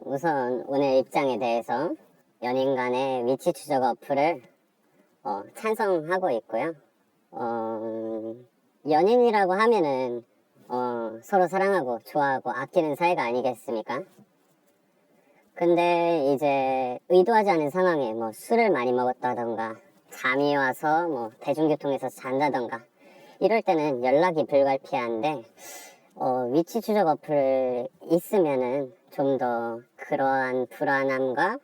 우선 오늘 입장에 대해서 연인 간의 위치 추적 어플을 찬성하고 있고요. 연인이라고 하면은 서로 사랑하고 좋아하고 아끼는 사이가 아니겠습니까? 근데 이제 의도하지 않은 상황에 뭐 술을 많이 먹었다던가 잠이 와서 뭐 대중교통에서 잔다던가 이럴 때는 연락이 불가피한데 위치 추적 어플 있으면은 좀 더 그러한 불안함과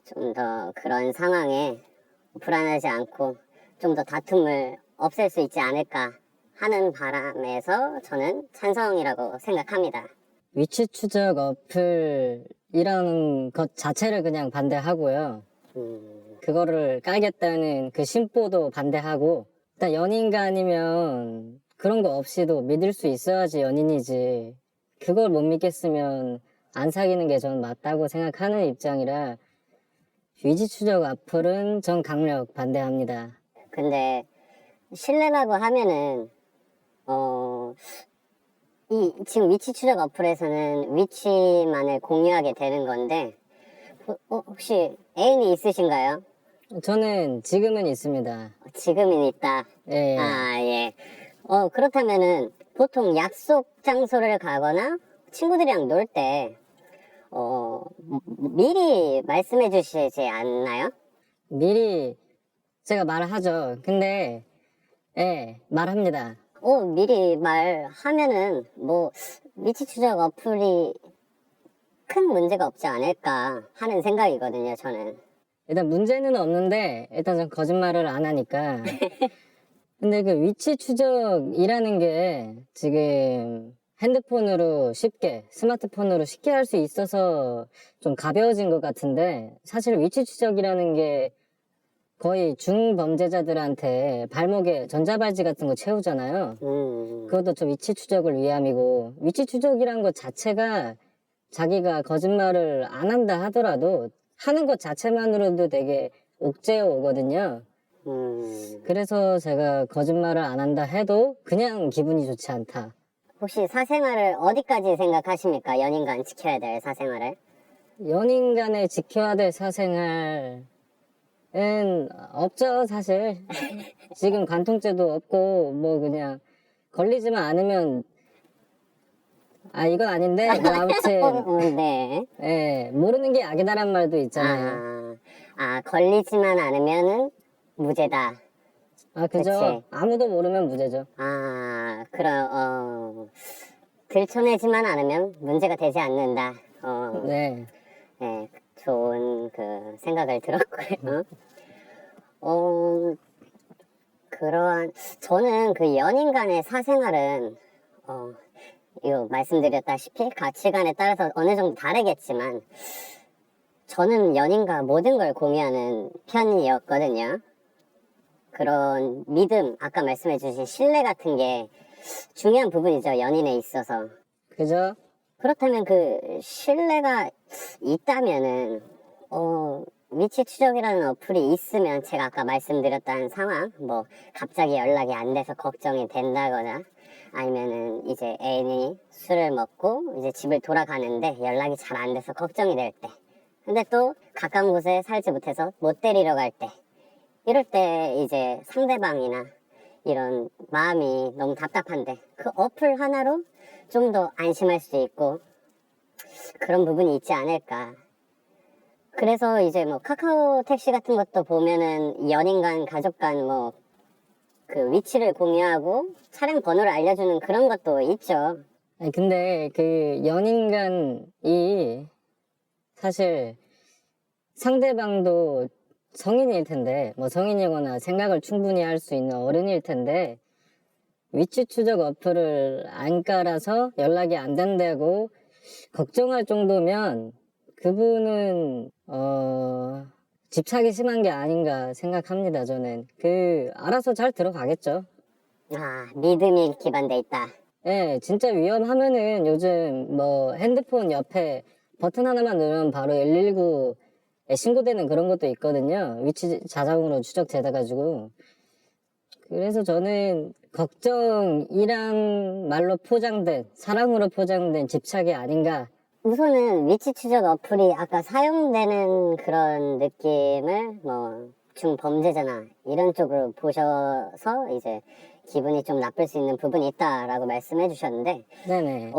좀 더 그런 상황에 불안하지 않고 좀 더 다툼을 없앨 수 있지 않을까 하는 바람에서 저는 찬성이라고 생각합니다. 위치 추적 어플이라는 것 자체를 그냥 반대하고요. 그거를 깔겠다는 그 심보도 반대하고, 일단 연인 간이면 그런 거 없이도 믿을 수 있어야지 연인이지. 그걸 못 믿겠으면 안 사귀는 게 저는 맞다고 생각하는 입장이라 위치 추적 어플은 전 강력 반대합니다. 근데 신뢰라고 하면은 이 지금 위치 추적 어플에서는 위치만을 공유하게 되는 건데 혹시 애인이 있으신가요? 저는 지금은 있습니다. 지금은 있다. 예. 아, 예. 그렇다면은 보통 약속 장소를 가거나 친구들이랑 놀 때 미리 말씀해 주시지 않나요? 미리 제가 말을 하죠. 근데 예, 말합니다. 미리 말하면은 뭐 위치 추적 어플이 큰 문제가 없지 않을까 하는 생각이거든요, 저는. 일단 문제는 없는데 일단 전 거짓말을 안 하니까. 근데 그 위치 추적이라는 게 지금 핸드폰으로 쉽게, 스마트폰으로 쉽게 할 수 있어서 좀 가벼워진 것 같은데, 사실 위치 추적이라는 게 거의 중범죄자들한테 발목에 전자발찌 같은 거 채우잖아요. 그것도 저 위치 추적을 위함이고, 위치 추적이란 것 자체가 자기가 거짓말을 안 한다 하더라도 하는 것 자체만으로도 되게 옥죄어 오거든요. 그래서 제가 거짓말을 안 한다 해도 그냥 기분이 좋지 않다. 혹시 사생활을 어디까지 생각하십니까? 연인 간 지켜야 될 사생활을? 연인 간에 지켜야 될 사생활은 없죠, 사실. 지금 간통죄도 없고, 뭐 그냥 걸리지만 않으면, 이건 아닌데, 뭐 아무튼, 네. 예, 모르는 게 약이다란 말도 있잖아요. 걸리지만 않으면은 무죄다. 그죠? 그치. 아무도 모르면 무죄죠. 들춰내지만 않으면 문제가 되지 않는다. 네. 네, 좋은 그 생각을 들었고요. 저는 그 연인 간의 사생활은, 이거 말씀드렸다시피 가치관에 따라서 어느 정도 다르겠지만, 저는 연인과 모든 걸 공유하는 편이었거든요. 그런 믿음, 아까 말씀해주신 신뢰 같은 게 중요한 부분이죠, 연인에 있어서. 그죠? 그렇다면 그 신뢰가 있다면은 위치 추적이라는 어플이 있으면 제가 아까 말씀드렸던 상황, 뭐 갑자기 연락이 안 돼서 걱정이 된다거나 아니면은 이제 애인이 술을 먹고 이제 집을 돌아가는데 연락이 잘 안 돼서 걱정이 될 때, 근데 또 가까운 곳에 살지 못해서 못 데리러 갈 때, 이럴 때 이제 상대방이나 이런 마음이 너무 답답한데 그 어플 하나로 좀 더 안심할 수 있고 그런 부분이 있지 않을까. 그래서 이제 뭐 카카오 택시 같은 것도 보면은 연인 간, 가족 간 뭐 그 위치를 공유하고 차량 번호를 알려주는 그런 것도 있죠. 근데 그 연인 간이 사실 상대방도 성인일 텐데, 뭐 성인이거나 생각을 충분히 할 수 있는 어른일 텐데, 위치 추적 어플을 안 깔아서 연락이 안 된다고 걱정할 정도면 그분은 집착이 심한 게 아닌가 생각합니다. 저는 알아서 잘 들어가겠죠. 믿음이 기반돼 있다. 예, 진짜 위험하면은 요즘 뭐 핸드폰 옆에 버튼 하나만 누르면 바로 119에 신고되는 그런 것도 있거든요. 위치 자동으로 추적돼가지고. 그래서 저는 걱정이란 말로 포장된, 사랑으로 포장된 집착이 아닌가 우선은 위치 추적 어플이 아까 사용되는 그런 느낌을 뭐 중범죄자나 이런 쪽으로 보셔서 이제 기분이 좀 나쁠 수 있는 부분이 있다라고 말씀해 주셨는데, 네네.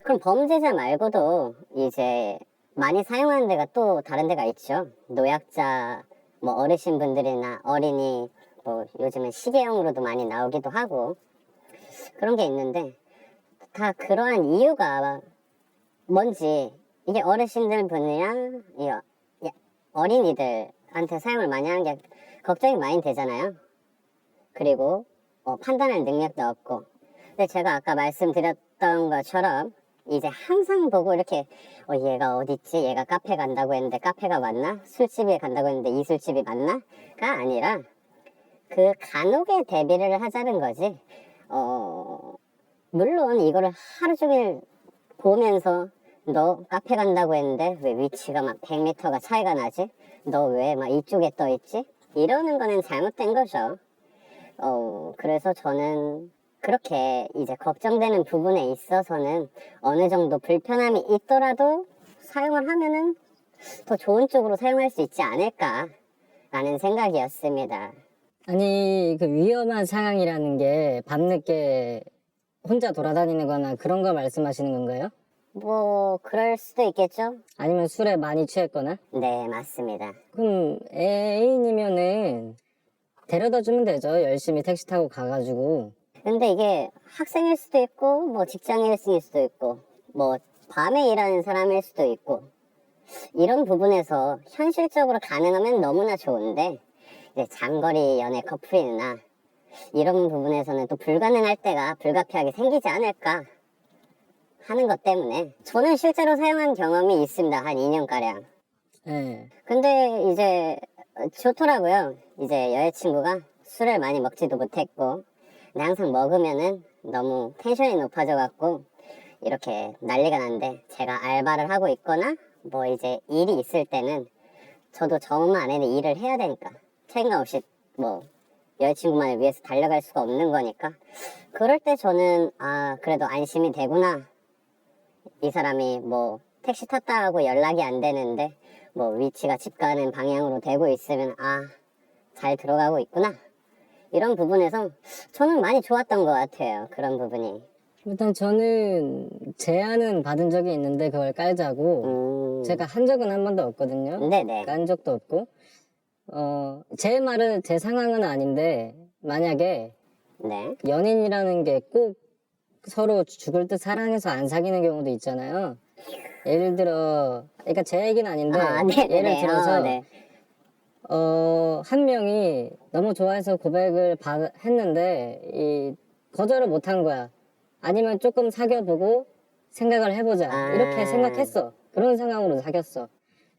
그럼 범죄자 말고도 이제 많이 사용하는 데가 또 다른 데가 있죠. 노약자, 뭐 어르신분들이나 어린이, 뭐 요즘은 시계형으로도 많이 나오기도 하고 그런 게 있는데, 다 그러한 이유가 뭔지, 이게 어르신들 분이랑 어린이들한테 사용을 많이 하는 게 걱정이 많이 되잖아요. 그리고 판단할 능력도 없고. 근데 제가 아까 말씀드렸던 것처럼 이제 항상 보고 이렇게 얘가 어딨지? 얘가 카페 간다고 했는데 카페가 맞나? 술집에 간다고 했는데 이 술집이 맞나?가 아니라 그 간혹에 대비를 하자는 거지. 물론 이거를 하루 종일 보면서 너 카페 간다고 했는데 왜 위치가 막 100m가 차이가 나지? 너 왜 막 이쪽에 떠 있지? 이러는 거는 잘못된 거죠. 그래서 저는 그렇게 이제 걱정되는 부분에 있어서는 어느 정도 불편함이 있더라도 사용을 하면은 더 좋은 쪽으로 사용할 수 있지 않을까라는 생각이었습니다. 아니, 그 위험한 상황이라는 게 밤늦게 혼자 돌아다니는 거나 그런 거 말씀하시는 건가요? 뭐 그럴 수도 있겠죠? 아니면 술에 많이 취했거나? 네, 맞습니다. 그럼 애인이면은 데려다 주면 되죠. 열심히 택시 타고 가가지고. 근데 이게 학생일 수도 있고 뭐 직장인일 수도 있고 뭐 밤에 일하는 사람일 수도 있고, 이런 부분에서 현실적으로 가능하면 너무나 좋은데 이제 장거리 연애 커플이나 이런 부분에서는 또 불가능할 때가 불가피하게 생기지 않을까 하는 것 때문에 저는 실제로 사용한 경험이 있습니다. 한 2년가량. 예. 근데 이제 좋더라고요. 이제 여자친구가 술을 많이 먹지도 못했고, 근데 항상 먹으면은 너무 텐션이 높아져 갖고 이렇게 난리가 났는데, 제가 알바를 하고 있거나 뭐 이제 일이 있을 때는 저도 저 안에는 일을 해야 되니까 책임감 없이 뭐 여자친구만을 위해서 달려갈 수가 없는 거니까, 그럴 때 저는 그래도 안심이 되구나. 이 사람이 뭐 택시 탔다 하고 연락이 안 되는데 뭐 위치가 집 가는 방향으로 되고 있으면 잘 들어가고 있구나. 이런 부분에서 저는 많이 좋았던 것 같아요. 그런 부분이. 일단 저는 제안은 받은 적이 있는데 그걸 깔자고 제가 한 적은 한 번도 없거든요. 네네. 깐 적도 없고 제 상황은 아닌데 만약에 네. 연인이라는 게 꼭 서로 죽을 듯 사랑해서 안 사귀는 경우도 있잖아요. 예를 들어, 그러니까 제 얘기는 아닌데 네네네. 예를 들어서 네. 한 명이 너무 좋아해서 고백을 했는데 거절을 못 한 거야. 아니면 조금 사귀어보고 생각을 해보자. 이렇게 생각했어. 그런 상황으로 사귀었어.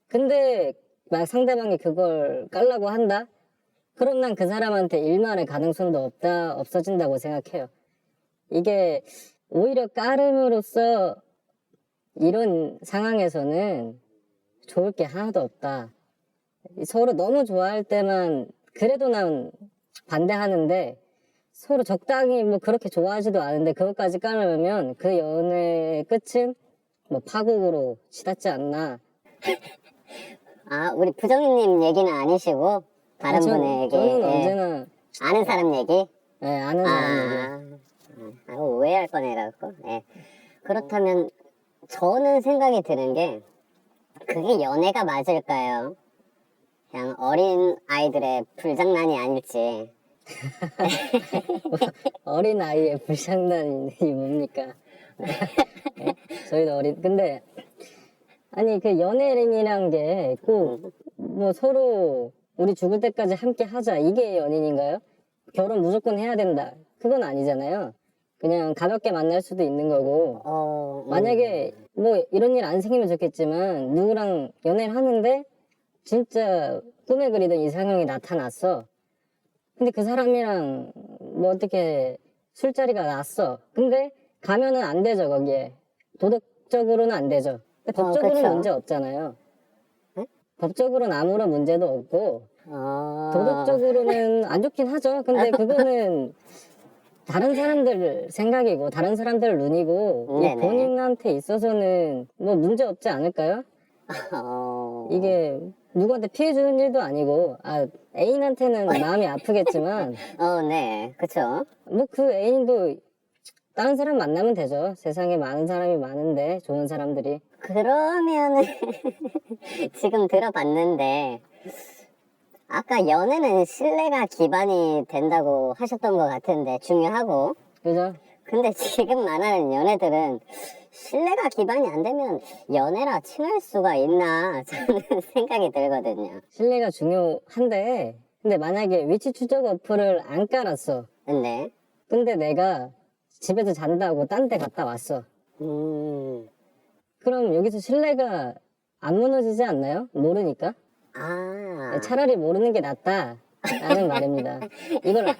근데 막 상대방이 그걸 깔라고 한다? 그럼 난 그 사람한테 일말의 가능성도 없어진다고 생각해요. 이게 오히려 까름으로써 이런 상황에서는 좋을 게 하나도 없다. 서로 너무 좋아할 때만 그래도 난 반대하는데, 서로 적당히 뭐 그렇게 좋아하지도 않은데 그것까지 깔으면 그 연애의 끝은 뭐 파국으로 치닫지 않나. 우리 부정님 얘기는 아니시고 다른 분의 얘기. 저는 언제나 아는 사람 얘기? 아는 사람 얘기. 오해할 뻔해갖고. 그렇다면 저는 생각이 드는 게, 그게 연애가 맞을까요? 그냥 어린 아이들의 불장난이 아닐지. 어린 아이의 불장난이 뭡니까? 네? 저희도 근데 아니 그 연애이란 게 꼭 뭐 서로 우리 죽을 때까지 함께 하자 이게 연인인가요? 결혼 무조건 해야 된다 그건 아니잖아요. 그냥 가볍게 만날 수도 있는 거고, 만약에 뭐 이런 일 안 생기면 좋겠지만 누구랑 연애를 하는데 진짜 꿈에 그리던 이상형이 나타났어. 근데 그 사람이랑 뭐 어떻게 술자리가 났어. 근데 가면은 안 되죠, 거기에. 도덕적으로는 안 되죠. 근데 법적으로는 그쵸. 문제 없잖아요. 법적으로는 아무런 문제도 없고, 도덕적으로는 안 좋긴 하죠. 근데 그거는 다른 사람들 생각이고 다른 사람들 눈이고 이 네네. 본인한테 있어서는 뭐 문제 없지 않을까요? 이게 누구한테 피해 주는 일도 아니고 애인한테는 마음이 아프겠지만 네, 그쵸. 뭐 그 애인도 다른 사람 만나면 되죠. 세상에 많은 사람이 많은데 좋은 사람들이. 그러면은 지금 들어봤는데 아까 연애는 신뢰가 기반이 된다고 하셨던 것 같은데 중요하고 그죠? 근데 지금 말하는 연애들은 신뢰가 기반이 안 되면 연애라 칭할 수가 있나 저는 생각이 들거든요. 신뢰가 중요한데 근데 만약에 위치 추적 어플을 안 깔았어. 근데 근데 내가 집에서 잔다고 딴 데 갔다 왔어. 그럼 여기서 신뢰가 안 무너지지 않나요? 모르니까? 차라리 모르는 게 낫다라는 말입니다. 이걸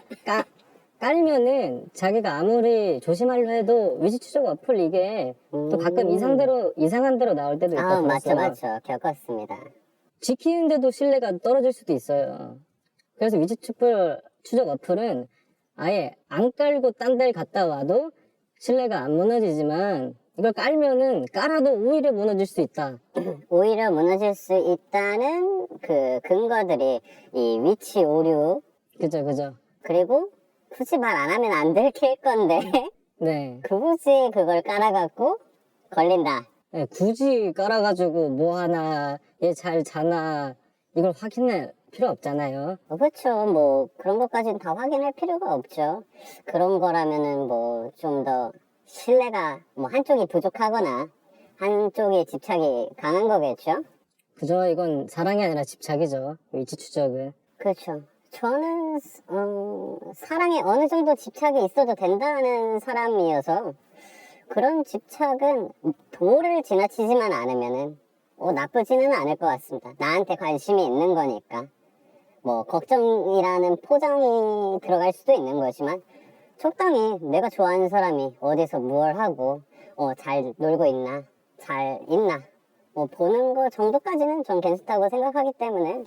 깔면은 자기가 아무리 조심하려 해도 위치 추적 어플 이게 또 가끔 이상한 대로 나올 때도 있다 맞죠, 들었어요. 맞죠. 겪었습니다. 지키는데도 신뢰가 떨어질 수도 있어요. 그래서 위치 추적 어플은 아예 안 깔고 딴 데를 갔다 와도 신뢰가 안 무너지지만 이걸 깔아도 오히려 무너질 수 있다. 오히려 무너질 수 있다는 그 근거들이 이 위치 오류 그죠. 그리고 굳이 말 안 하면 안 들킬 건데 네. 굳이 그걸 깔아갖고 걸린다. 네, 굳이 깔아가지고 뭐 하나, 얘 잘 자나, 이걸 확인할 필요 없잖아요. 그렇죠. 뭐 그런 것까지는 다 확인할 필요가 없죠. 그런 거라면은 뭐 좀 더 신뢰가 뭐 한쪽이 부족하거나 한쪽에 집착이 강한 거겠죠. 그죠? 이건 사랑이 아니라 집착이죠. 위치 추적은. 그렇죠. 저는 사랑에 어느 정도 집착이 있어도 된다는 사람이어서 그런 집착은 도를 지나치지만 않으면은 나쁘지는 않을 것 같습니다. 나한테 관심이 있는 거니까. 뭐 걱정이라는 포장이 들어갈 수도 있는 거지만 적당히 내가 좋아하는 사람이 어디서 무얼 하고 잘 놀고 있나 잘 있나 보는 거 정도까지는 전 괜찮다고 생각하기 때문에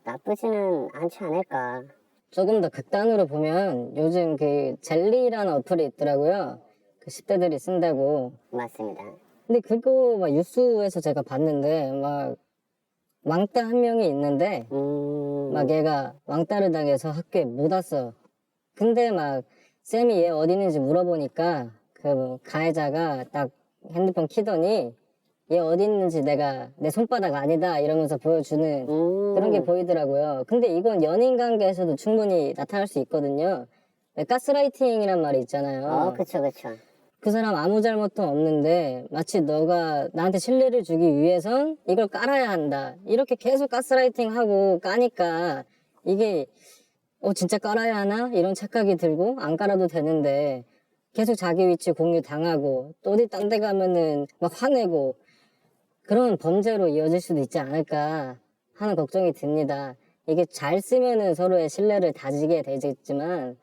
나쁘지는 않지 않을까. 조금 더 극단으로 보면 요즘 그 젤리라는 어플이 있더라고요. 그 10대들이 쓴다고. 맞습니다. 근데 그거 막 뉴스에서 제가 봤는데 막 왕따 한 명이 있는데 막 얘가 왕따를 당해서 학교에 못 왔어. 근데 막 쌤이 얘 어디 있는지 물어보니까 그 가해자가 딱 핸드폰 키더니 얘 어디 있는지 내가 내 손바닥 아니다 이러면서 보여주는 그런 게 보이더라고요. 근데 이건 연인 관계에서도 충분히 나타날 수 있거든요. 가스라이팅이란 말이 있잖아요. 그쵸. 그 사람 아무 잘못도 없는데 마치 너가 나한테 신뢰를 주기 위해선 이걸 깔아야 한다. 이렇게 계속 가스라이팅하고 까니까 이게 진짜 깔아야 하나? 이런 착각이 들고 안 깔아도 되는데 계속 자기 위치 공유 당하고 또 어디 딴 데 가면은 막 화내고 그런 범죄로 이어질 수도 있지 않을까 하는 걱정이 듭니다. 이게 잘 쓰면은 서로의 신뢰를 다지게 되겠지만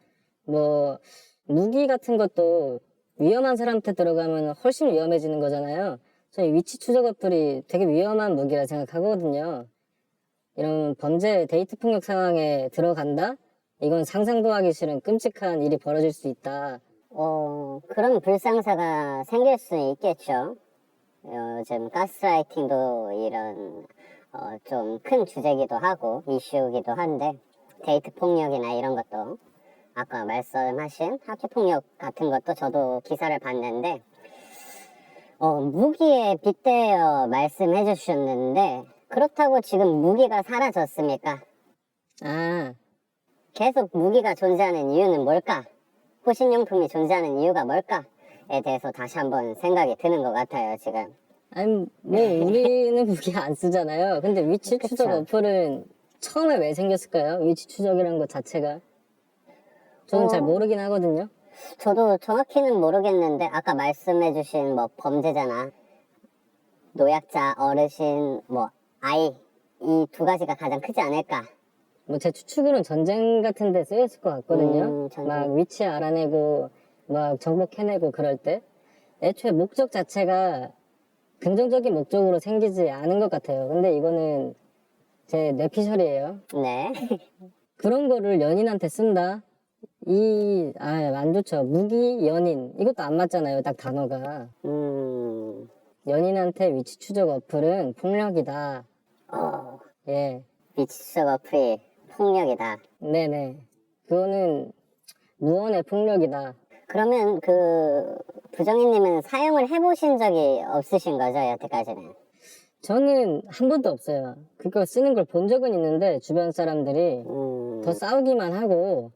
뭐 무기 같은 것도 위험한 사람한테 들어가면 훨씬 위험해지는 거잖아요. 저는 위치 추적 어플이 되게 위험한 무기라 생각하거든요. 이런 범죄 데이트 폭력 상황에 들어간다? 이건 상상도 하기 싫은 끔찍한 일이 벌어질 수 있다. 그런 불상사가 생길 수 있겠죠. 요즘 가스라이팅도 이런 좀 큰 주제기도 하고 이슈기도 한데 데이트 폭력이나 이런 것도 아까 말씀하신 학교 폭력 같은 것도 저도 기사를 봤는데 무기에 빗대어 말씀해 주셨는데 그렇다고 지금 무기가 사라졌습니까? 계속 무기가 존재하는 이유는 뭘까? 호신용품이 존재하는 이유가 뭘까에 대해서 다시 한번 생각이 드는 것 같아요, 지금. 아니, 뭐, 우리는 무기 안 쓰잖아요. 근데 위치 추적 어플은 처음에 왜 생겼을까요? 위치 추적이라는 것 자체가. 저는 잘 모르긴 하거든요. 저도 정확히는 모르겠는데, 아까 말씀해주신 뭐 범죄자나, 노약자, 어르신, 뭐, 아이, 이 두 가지가 가장 크지 않을까. 뭐 제 추측으로는 전쟁 같은 데 쓰였을 것 같거든요. 전쟁. 막 위치 알아내고 막 정보 캐내고 그럴 때 애초에 목적 자체가 긍정적인 목적으로 생기지 않은 것 같아요. 근데 이거는 제 뇌피셜이에요. 네. 그런 거를 연인한테 쓴다? 안 좋죠. 무기, 연인. 이것도 안 맞잖아요. 딱 단어가. 연인한테 위치 추적 어플은 폭력이다. 예. 위치 추적 어플이 폭력이다. 네네. 그거는 무언의 폭력이다. 그러면 그 부정희님은 사용을 해보신 적이 없으신 거죠, 여태까지는? 저는 한 번도 없어요. 그거 쓰는 걸 본 적은 있는데 주변 사람들이 더 싸우기만 하고,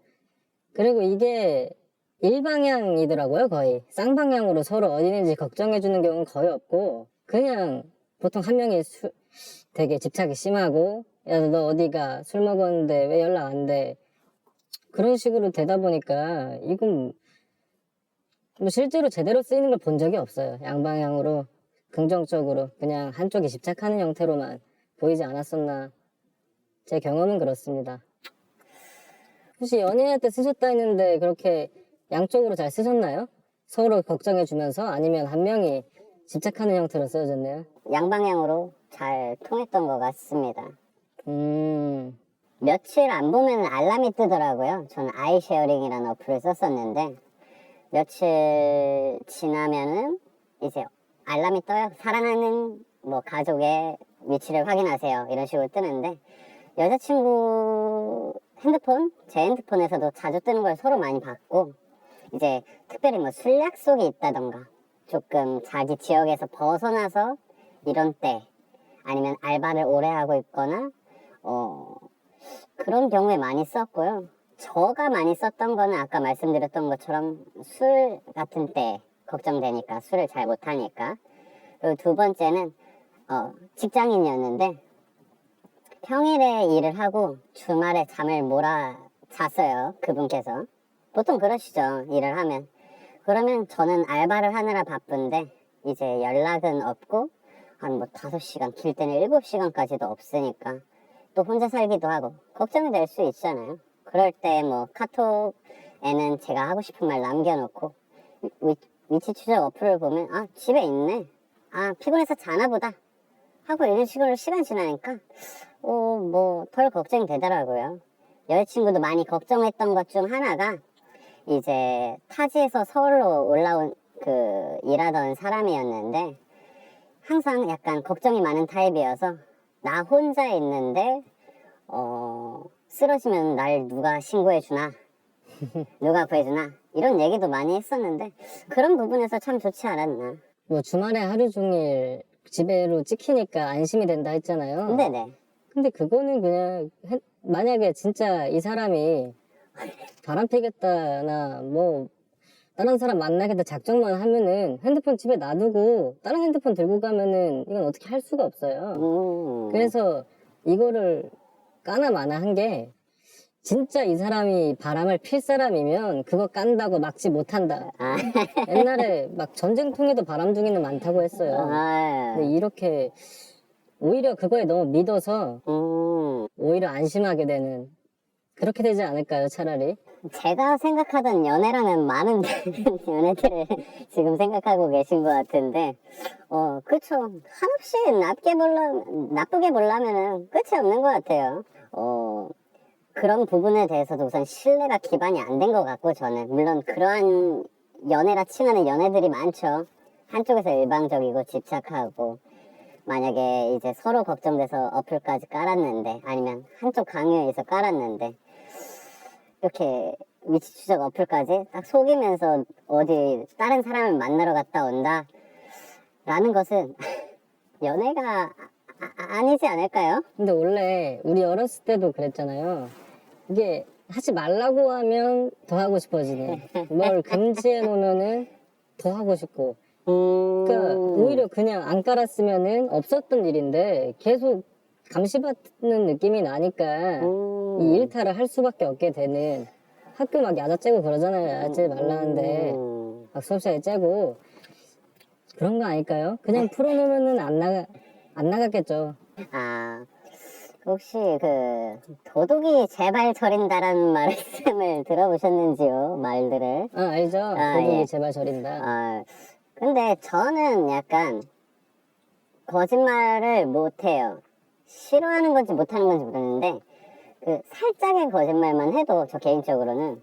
그리고 이게 일방향이더라고요. 거의 쌍방향으로 서로 어디는지 걱정해주는 경우는 거의 없고, 그냥 보통 한 명이 되게 집착이 심하고, 야 너 어디가, 술 먹었는데 왜 연락 안 돼, 그런 식으로 되다 보니까 이건 뭐 실제로 제대로 쓰이는 걸 본 적이 없어요. 양방향으로 긍정적으로 그냥 한쪽이 집착하는 형태로만 보이지 않았었나. 제 경험은 그렇습니다. 혹시 연애할 때 쓰셨다 했는데 그렇게 양쪽으로 잘 쓰셨나요? 서로 걱정해주면서, 아니면 한 명이 집착하는 형태로 쓰여졌나요? 양방향으로 잘 통했던 것 같습니다. 며칠 안 보면 알람이 뜨더라고요. 저는 아이쉐어링이라는 어플을 썼었는데 며칠 지나면은 이제 알람이 떠요. 사랑하는 뭐 가족의 위치를 확인하세요, 이런 식으로 뜨는데, 여자친구 핸드폰, 제 핸드폰에서도 자주 뜨는 걸 서로 많이 봤고, 이제 특별히 뭐 술 약속이 있다던가 조금 자기 지역에서 벗어나서 이런 때, 아니면 알바를 오래 하고 있거나 그런 경우에 많이 썼고요. 저가 많이 썼던 거는 아까 말씀드렸던 것처럼 술 같은 때 걱정되니까, 술을 잘 못하니까. 그리고 두 번째는 직장인이었는데 평일에 일을 하고 주말에 잠을 몰아 잤어요, 그분께서. 보통 그러시죠, 일을 하면. 그러면 저는 알바를 하느라 바쁜데 이제 연락은 없고 한 뭐 5시간, 길 때는 7시간까지도 없으니까 또 혼자 살기도 하고 걱정이 될 수 있잖아요. 그럴 때 뭐 카톡에는 제가 하고 싶은 말 남겨놓고 위치 추적 어플을 보면 집에 있네, 피곤해서 자나 보다 하고 이런 식으로 시간 지나니까 뭐 덜 걱정이 되더라고요. 여자친구도 많이 걱정했던 것 중 하나가 이제 타지에서 서울로 올라온 일하던 사람이었는데 항상 약간 걱정이 많은 타입이어서 나 혼자 있는데 쓰러지면 날 누가 신고해주나 누가 구해주나 이런 얘기도 많이 했었는데, 그런 부분에서 참 좋지 않았나. 뭐 주말에 하루 종일 집에로 찍히니까 안심이 된다 했잖아요. 네네. 근데 그거는 그냥 만약에 진짜 이 사람이 바람피겠다나 뭐 다른 사람 만나겠다 작정만 하면은 핸드폰 집에 놔두고 다른 핸드폰 들고 가면은 이건 어떻게 할 수가 없어요. 그래서 이거를 까나 마나 한 게, 진짜 이 사람이 바람을 필 사람이면 그거 깐다고 막지 못한다. 옛날에 막 전쟁통에도 바람둥이는 많다고 했어요. 근데 이렇게 오히려 그거에 너무 믿어서 오히려 안심하게 되는, 그렇게 되지 않을까요, 차라리? 제가 생각하던 연애라면 많은 연애들을 지금 생각하고 계신 것 같은데, 그쵸. 한없이 나쁘게 보려면은 끝이 없는 것 같아요. 그런 부분에 대해서도 우선 신뢰가 기반이 안 된 것 같고, 저는. 물론 그러한 연애라 칭하는 연애들이 많죠. 한쪽에서 일방적이고 집착하고, 만약에 이제 서로 걱정돼서 어플까지 깔았는데, 아니면 한쪽 강요해서 깔았는데, 이렇게 위치 추적 어플까지 딱 속이면서 어디 다른 사람을 만나러 갔다 온다 라는 것은 연애가 아니지 않을까요? 근데 원래 우리 어렸을 때도 그랬잖아요. 이게 하지 말라고 하면 더 하고 싶어지는, 뭘 금지해 놓으면은 더 하고 싶고, 그러니까 오히려 그냥 안 깔았으면은 없었던 일인데 계속 감시받는 느낌이 나니까 이 일탈을 할 수밖에 없게 되는, 학교 막 야자 째고 그러잖아요. 야자 째지 말라는데 막 수업 시간에 째고, 그런 거 아닐까요? 그냥 풀어놓으면은 안 나갔겠죠. 혹시 도둑이 제발 저린다라는 말씀을 들어보셨는지요? 말들을. 알죠? 도둑이 예. 제발 저린다. 근데 저는 약간 거짓말을 못해요. 싫어하는 건지 못하는 건지 모르는데 살짝의 거짓말만 해도 저 개인적으로는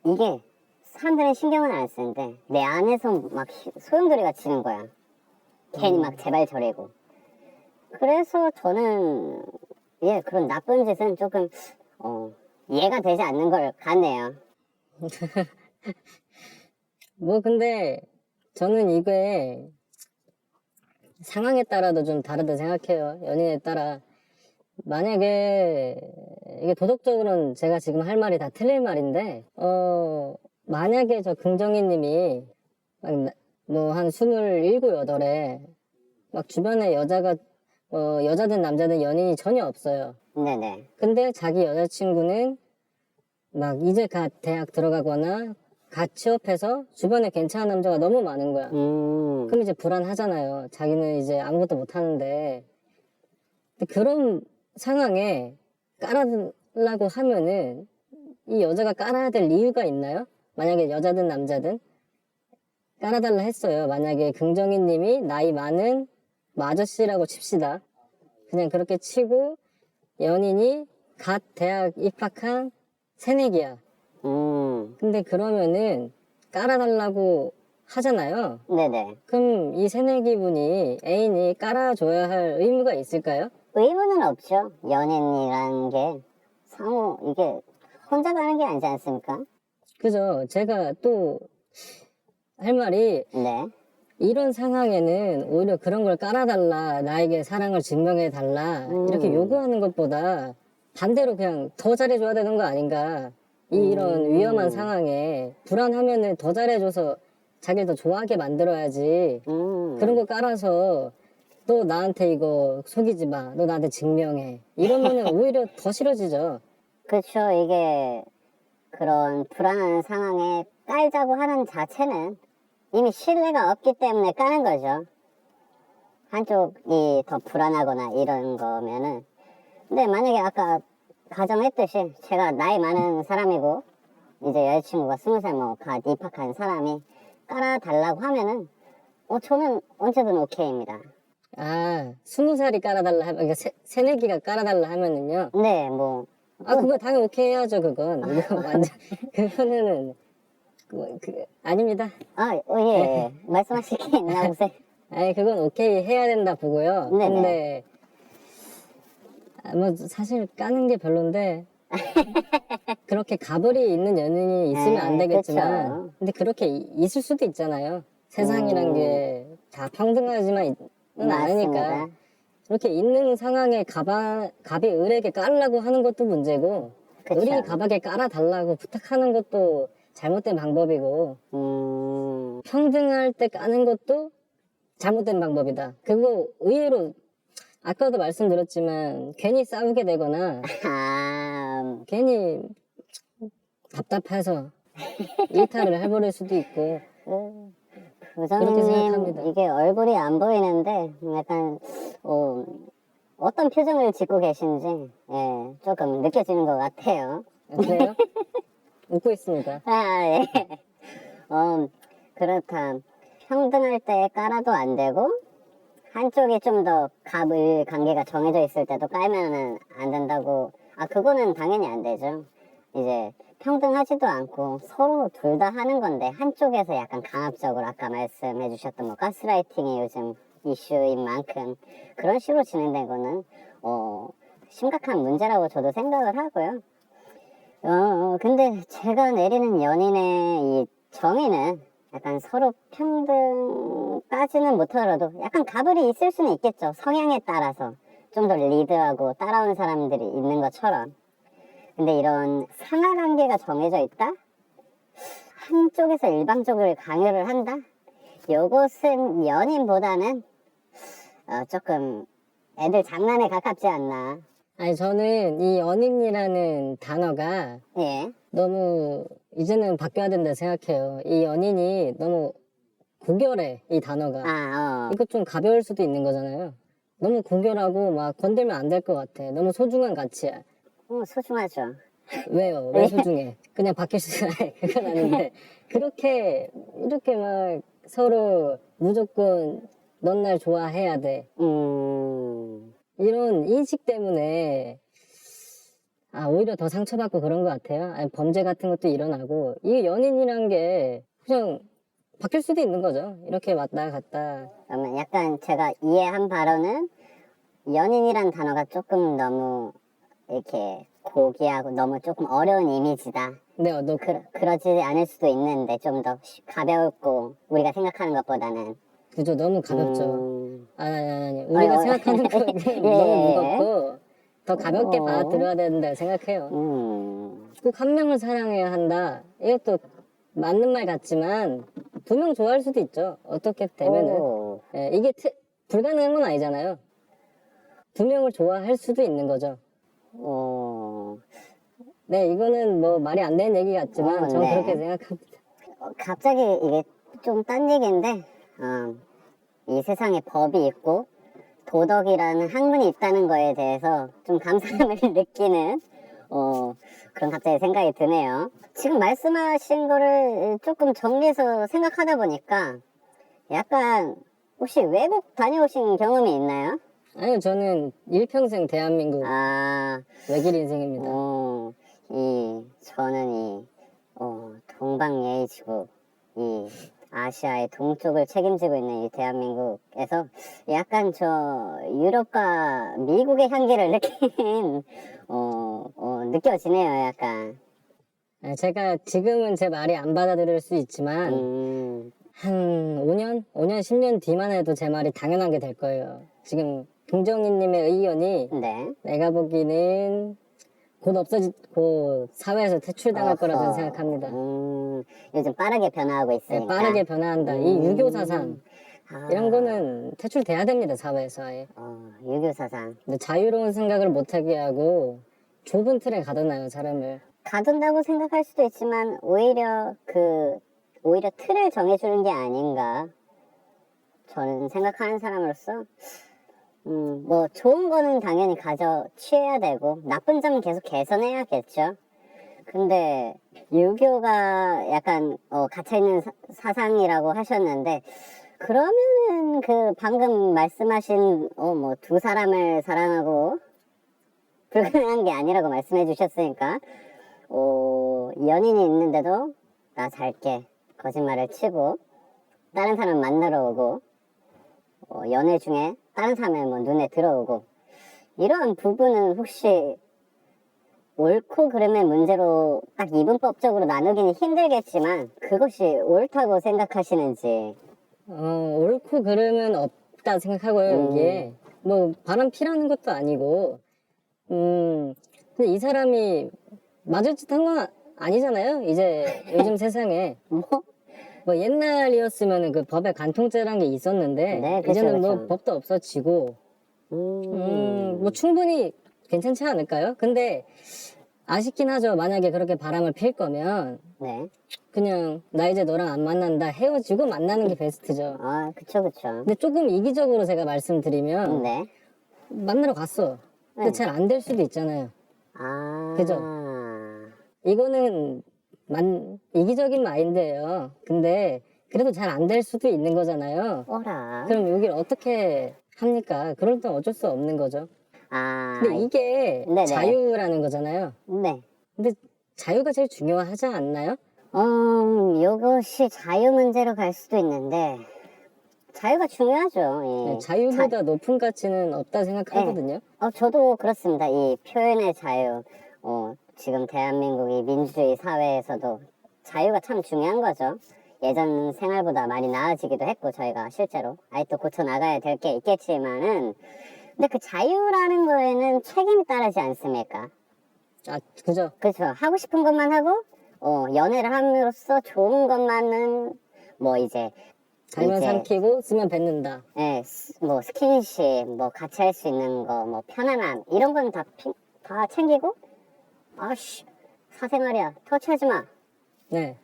이게 사람들은 신경은 안 쓰는데 내 안에서 막 소용돌이가 치는 거야. 괜히 막 제발 저래고. 그래서 저는 예 그런 나쁜 짓은 조금 이해가 되지 않는 걸 같네요. 뭐 근데 저는 이게 상황에 따라도 좀 다르다 생각해요. 연인에 따라. 만약에 이게 도덕적으로는 제가 지금 할 말이 다 틀릴 말인데 만약에 저 긍정희 님이 뭐 한 27, 8에 막 주변에 여자가 여자든 남자든 연인이 전혀 없어요. 네네. 근데 자기 여자친구는 막 이제 갓 대학 들어가거나 갓 취업해서 주변에 괜찮은 남자가 너무 많은 거야. 그럼 이제 불안하잖아요. 자기는 이제 아무것도 못 하는데. 근데 그런 상황에 깔아달라고 하면은 이 여자가 깔아야 될 이유가 있나요? 만약에 여자든 남자든 깔아달라 했어요. 만약에 긍정희 님이 나이 많은 뭐 아저씨라고 칩시다. 그냥 그렇게 치고 연인이 갓 대학 입학한 새내기야. 근데 그러면은 깔아달라고 하잖아요. 네네. 그럼 이 새내기 분이 애인이 깔아줘야 할 의무가 있을까요? 의무는 없죠. 연인이라는 게 상호 이게 혼자 가는 게 아니지 않습니까? 그죠? 제가 또 할 말이 네. 이런 상황에는 오히려 그런 걸 깔아달라, 나에게 사랑을 증명해달라 이렇게 요구하는 것보다 반대로 그냥 더 잘해줘야 되는 거 아닌가. 이런 위험한 상황에 불안하면은 더 잘해줘서 자기를 더 좋아하게 만들어야지. 그런 거 깔아서 너 나한테 이거 속이지 마, 너 나한테 증명해 이러면은 오히려 더 싫어지죠. 그렇죠. 이게 그런 불안한 상황에 깔자고 하는 자체는 이미 신뢰가 없기 때문에 까는 거죠. 한쪽이 더 불안하거나 이런 거면은. 근데 만약에 아까 가정했듯이 제가 나이 많은 사람이고 이제 여자친구가 20살 뭐 갓 입학한 사람이 깔아달라고 하면은 저는 언제든 오케이입니다. 아, 20살이 깔아달라 하면, 그러니까 새내기가 깔아달라 하면은요. 네, 뭐. 아, 그거 당연히 오케이 해야죠, 그건. 이거 완전, 그거는, 아닙니다. 예. 말씀하실 게 있나 보세요. 아니, 그건 오케이 해야 된다 보고요. 네네. 근데, 뭐, 사실 까는 게 별론데, 그렇게 가불이 있는 연인이 있으면 안 되겠지만, 그쵸. 근데 그렇게 있을 수도 있잖아요. 세상이란 게 다 평등하지만 않으니까. 맞습니다. 그렇게 있는 상황에 갑이 을에게 깔라고 하는 것도 문제고, 그쵸. 을이 갑에게 깔아달라고 부탁하는 것도 잘못된 방법이고, 평등할 때 까는 것도 잘못된 방법이다. 그거 의외로 아까도 말씀드렸지만 괜히 싸우게 되거나 괜히 답답해서 일탈을 해버릴 수도 있고 그렇게 생각합니다. 부장님, 이게 얼굴이 안 보이는데, 약간, 어떤 표정을 짓고 계신지, 예, 조금 느껴지는 것 같아요. 그래요? 웃고 있습니다. 예. 그렇다. 평등할 때 깔아도 안 되고, 한쪽이 좀 더 갑을 관계가 정해져 있을 때도 깔면은 안 된다고. 그거는 당연히 안 되죠. 이제 평등하지도 않고 서로 둘 다 하는 건데 한쪽에서 약간 강압적으로 아까 말씀해 주셨던 뭐 가스라이팅이 요즘 이슈인 만큼 그런 식으로 진행된 거는 심각한 문제라고 저도 생각을 하고요. 근데 제가 내리는 연인의 이 정의는 약간 서로 평등까지는 못하더라도 약간 가불이 있을 수는 있겠죠. 성향에 따라서 좀 더 리드하고 따라오는 사람들이 있는 것처럼. 근데 이런 상하 관계가 정해져 있다? 한쪽에서 일방적으로 강요를 한다? 요것은 연인보다는 조금 애들 장난에 가깝지 않나. 아니 저는 이 연인이라는 단어가 예. 너무 이제는 바뀌어야 된다 생각해요. 이 연인이 너무 고결해, 이 단어가. 이거 좀 가벼울 수도 있는 거잖아요. 너무 고결하고 막 건들면 안 될 것 같아. 너무 소중한 가치야. 소중하죠. 왜요? 왜 소중해? 그냥 바뀔 수, 아니, 그건 아닌데. 이렇게 막 서로 무조건 넌 날 좋아해야 돼. 이런 인식 때문에 오히려 더 상처받고 그런 것 같아요. 아니, 범죄 같은 것도 일어나고, 이게 연인이란 게 그냥 바뀔 수도 있는 거죠. 이렇게 왔다 갔다. 그러면 약간 제가 이해한 바로는 연인이란 단어가 조금 너무 이렇게 고귀하고 너무 조금 어려운 이미지다. 근데 그러지 않을 수도 있는데 좀 더 가볍고 우리가 생각하는 것보다는. 그죠. 너무 가볍죠. 아니, 우리가 아니, 생각하는 거 예. 너무 무겁고, 더 가볍게 어. 받아들여야 된다 생각해요. 꼭 한 명을 사랑해야 한다. 이것도 맞는 말 같지만, 2명 좋아할 수도 있죠. 어떻게 되면은. 오. 예, 이게 불가능한 건 아니잖아요. 2명을 좋아할 수도 있는 거죠. 네, 이거는 뭐 말이 안 되는 얘기 같지만, 저는 네. 그렇게 생각합니다. 갑자기 이게 좀 딴 얘기인데 이 세상에 법이 있고 도덕이라는 학문이 있다는 거에 대해서 좀 감사함을 느끼는 그런 갑자기 생각이 드네요. 지금 말씀하신 거를 조금 정리해서 생각하다 보니까 약간 혹시 외국 다녀오신 경험이 있나요? 아니요, 저는 일평생 대한민국 외길 인생입니다. 저는 동방예의지구, 이 아시아의 동쪽을 책임지고 있는 이 대한민국에서 약간 저 유럽과 미국의 향기를 느껴지네요, 약간. 제가 지금은 제 말이 안 받아들일 수 있지만, 한 5년, 10년 뒤만 해도 제 말이 당연한 게 될 거예요. 지금 김정희님의 의견이 네. 내가 보기에는 곧 사회에서 퇴출당할 거라고 저는 생각합니다. 요즘 빠르게 변화하고 있으니까. 네, 빠르게 변화한다. 이 유교 사상 이런 거는 퇴출돼야 됩니다, 사회에서 아예. 유교 사상. 근데 자유로운 생각을 못하게 하고 좁은 틀에 가둬놔요, 사람을. 가둔다고 생각할 수도 있지만 오히려 틀을 정해주는 게 아닌가. 저는 생각하는 사람으로서 뭐 좋은 거는 당연히 취해야 되고 나쁜 점은 계속 개선해야겠죠. 근데 유교가 약간 갇혀있는 사상이라고 하셨는데 그러면은 방금 말씀하신 뭐 두 사람을 사랑하고 불가능한 게 아니라고 말씀해 주셨으니까 연인이 있는데도 나 잘게 거짓말을 치고 다른 사람 만나러 오고 연애 중에 다른 사람의 뭐 눈에 들어오고 이러한 부분은 혹시 옳고 그름의 문제로 딱 이분법적으로 나누기는 힘들겠지만 그것이 옳다고 생각하시는지. 옳고 그름은 없다 생각하고요. 이게 뭐 바람 피라는 것도 아니고 근데 이 사람이 맞을 짓 한 건 아니잖아요. 이제 요즘 세상에 뭐 옛날이었으면 그 법에 간통죄라는 게 있었는데 네, 그쵸, 이제는 뭐 그쵸. 법도 없어지고 뭐 충분히 괜찮지 않을까요? 근데 아쉽긴 하죠. 만약에 그렇게 바람을 필 거면 네. 그냥 나 이제 너랑 안 만난다 헤어지고 만나는 게 베스트죠. 그쵸. 근데 조금 이기적으로 제가 말씀드리면 네. 만나러 갔어. 근데 네. 잘 안 될 수도 있잖아요. 그죠? 이거는 이기적인 마인드예요. 근데 그래도 잘 안 될 수도 있는 거잖아요. 어라. 그럼 여기를 어떻게 합니까? 그럴 땐 어쩔 수 없는 거죠. 근데 이게 네네. 자유라는 거잖아요. 네. 근데 자유가 제일 중요하지 않나요? 이것이 자유 문제로 갈 수도 있는데 자유가 중요하죠. 네, 자유보다 높은 가치는 없다 생각하거든요. 저도 그렇습니다. 이 표현의 자유. 지금 대한민국이 민주주의 사회에서도 자유가 참 중요한 거죠. 예전 생활보다 많이 나아지기도 했고 저희가 실제로 아직도 고쳐나가야 될 게 있겠지만은 근데 그 자유라는 거에는 책임이 따르지 않습니까? 그죠. 그렇죠. 하고 싶은 것만 하고 연애를 함으로써 좋은 것만은 뭐 이제 달면 삼키고 쓰면 뱉는다. 예, 뭐 스킨십, 뭐 같이 할 수 있는 거, 뭐 편안함 이런 건 다 챙기고 아씨 사생활이야 터치하지 마. 네.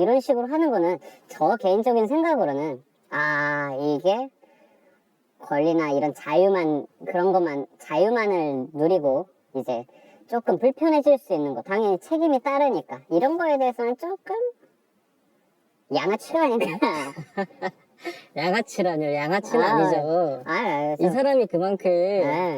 이런 식으로 하는 거는 저 개인적인 생각으로는 이게 권리나 이런 자유만을 누리고 이제 조금 불편해질 수 있는 거 당연히 책임이 따르니까 이런 거에 대해서는 조금 양아치가 아닌가 양아치라뇨. 양아치는 아니죠. 알았어. 이 사람이 그만큼